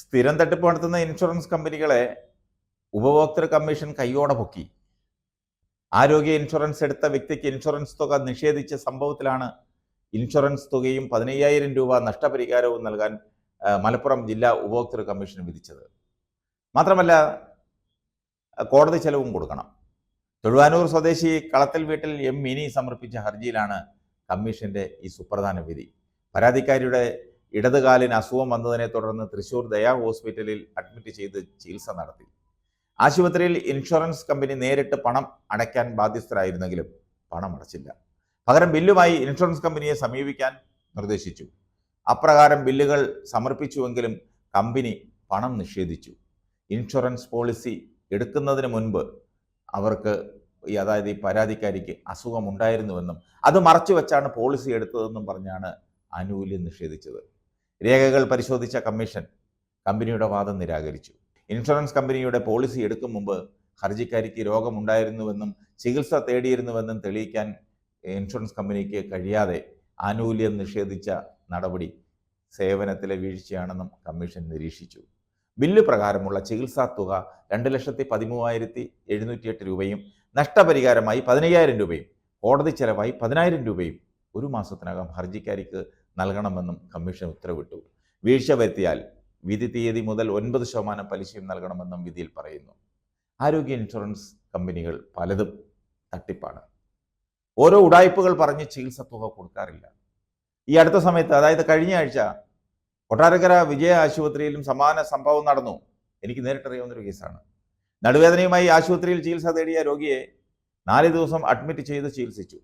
സ്ഥിരം തട്ടിപ്പ് നടത്തുന്ന ഇൻഷുറൻസ് കമ്പനികളെ ഉപഭോക്തൃ കമ്മീഷൻ കൈയോടെ പൊക്കി. ആരോഗ്യ ഇൻഷുറൻസ് എടുത്ത വ്യക്തിക്ക് ഇൻഷുറൻസ് തുക നിഷേധിച്ച സംഭവത്തിലാണ് ഇൻഷുറൻസ് തുകയും 15,000 രൂപ നഷ്ടപരിഹാരവും നൽകാൻ മലപ്പുറം ജില്ലാ ഉപഭോക്തൃ കമ്മീഷൻ വിധിച്ചത്. മാത്രമല്ല, കോടതി ചെലവും കൊടുക്കണം. തൊഴുവാനൂർ സ്വദേശി കളത്തിൽ വീട്ടിൽ എം മിനി സമർപ്പിച്ച ഹർജിയിലാണ് കമ്മീഷന്റെ ഈ സുപ്രധാന വിധി. പരാതിക്കാരിയുടെ ഇടതുകാലിന് അസുഖം വന്നതിനെ തുടർന്ന് തൃശൂർ ദയാ ഹോസ്പിറ്റലിൽ അഡ്മിറ്റ് ചെയ്ത് ചികിത്സ നടത്തി. ആശുപത്രിയിൽ ഇൻഷുറൻസ് കമ്പനി നേരിട്ട് പണം അടയ്ക്കാൻ ബാധ്യസ്ഥരായിരുന്നെങ്കിലും പണം അടച്ചില്ല. പകരം ബില്ലുമായി ഇൻഷുറൻസ് കമ്പനിയെ സമീപിക്കാൻ നിർദ്ദേശിച്ചു. അപ്രകാരം ബില്ലുകൾ സമർപ്പിച്ചുവെങ്കിലും കമ്പനി പണം നിഷേധിച്ചു. ഇൻഷുറൻസ് പോളിസി എടുക്കുന്നതിന് മുൻപ് അവർക്ക് അതായത് ഈ പരാതിക്കാരിക്ക് അസുഖമുണ്ടായിരുന്നുവെന്നും അത് മറച്ചു വെച്ചാണ് പോളിസി എടുത്തതെന്നും പറഞ്ഞാണ് ആനുകൂല്യം നിഷേധിച്ചത്. രേഖകൾ പരിശോധിച്ച കമ്മീഷൻ കമ്പനിയുടെ വാദം നിരാകരിച്ചു. ഇൻഷുറൻസ് കമ്പനിയുടെ പോളിസി എടുക്കും മുമ്പ് ഹർജിക്കാരിക്ക് രോഗമുണ്ടായിരുന്നുവെന്നും ചികിത്സ തേടിയിരുന്നുവെന്നും തെളിയിക്കാൻ ഇൻഷുറൻസ് കമ്പനിക്ക് കഴിയാതെ ആനുകൂല്യം നിഷേധിച്ച നടപടി സേവനത്തിലെ വീഴ്ചയാണെന്നും കമ്മീഷൻ നിരീക്ഷിച്ചു. ബില്ല് പ്രകാരമുള്ള ചികിത്സാ തുക 2,13,708 രൂപയും നഷ്ടപരിഹാരമായി 15,000 രൂപയും കോടതി ചെലവായി 10,000 രൂപയും ഒരു മാസത്തിനകം ഹർജിക്കാരിക്ക് നൽകണമെന്നും കമ്മീഷൻ ഉത്തരവിട്ടു. വീഴ്ച വരുത്തിയാൽ വിധി തീയതി മുതൽ 9% പലിശയും നൽകണമെന്നും വിധിയിൽ പറയുന്നു. ആരോഗ്യ ഇൻഷുറൻസ് കമ്പനികൾ പലതും തട്ടിപ്പാണ്. ഓരോ ഉടായ്പകൾ പറഞ്ഞ് ചികിത്സ തുക കൊടുക്കാറില്ല. ഈ അടുത്ത സമയത്ത്, അതായത് കഴിഞ്ഞ ആഴ്ച, കൊട്ടാരക്കര വിജയ ആശുപത്രിയിലും സമാന സംഭവം നടന്നു. എനിക്ക് നേരിട്ടറിയാവുന്നൊരു കേസാണ്. നടുവേദനയുമായി ആശുപത്രിയിൽ ചികിത്സ തേടിയ രോഗിയെ 4 ദിവസം അഡ്മിറ്റ് ചെയ്ത് ചികിത്സിച്ചു.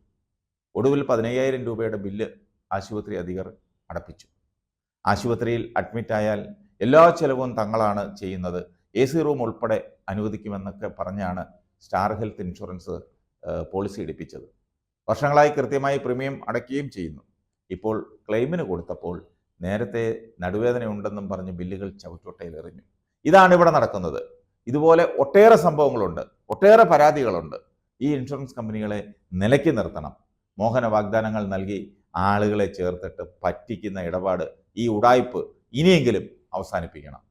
ഒടുവിൽ 15,000 രൂപയുടെ ബില്ല് ആശുപത്രി അധികൃതർ അടപ്പിച്ചു. ആശുപത്രിയിൽ അഡ്മിറ്റായാൽ എല്ലാ ചെലവും തങ്ങളാണ് ചെയ്യുന്നത്, AC റൂം ഉൾപ്പെടെ അനുവദിക്കുമെന്നൊക്കെ പറഞ്ഞാണ് സ്റ്റാർ ഹെൽത്ത് ഇൻഷുറൻസ് പോളിസി എടുപ്പിച്ചത്. വർഷങ്ങളായി കൃത്യമായി പ്രീമിയം അടയ്ക്കുകയും ചെയ്യുന്നു. ഇപ്പോൾ ക്ലെയിമിന് കൊടുത്തപ്പോൾ നേരത്തെ നടുവേദന ഉണ്ടെന്നും പറഞ്ഞ് ബില്ലുകൾ ചവറ്റൊട്ടയിലെറിഞ്ഞു. ഇതാണ് ഇവിടെ നടക്കുന്നത്. ഇതുപോലെ ഒട്ടേറെ സംഭവങ്ങളുണ്ട്, ഒട്ടേറെ പരാതികളുണ്ട്. ഈ ഇൻഷുറൻസ് കമ്പനികളെ നിലയ്ക്ക് നിർത്തണം. മോഹന വാഗ്ദാനങ്ങൾ നൽകി ആളുകളെ ചേർത്തിട്ട് പറ്റിക്കുന്ന ഇടപാട്, ഈ ഉടായ്പ് ഇനിയെങ്കിലും അവസാനിപ്പിക്കണം.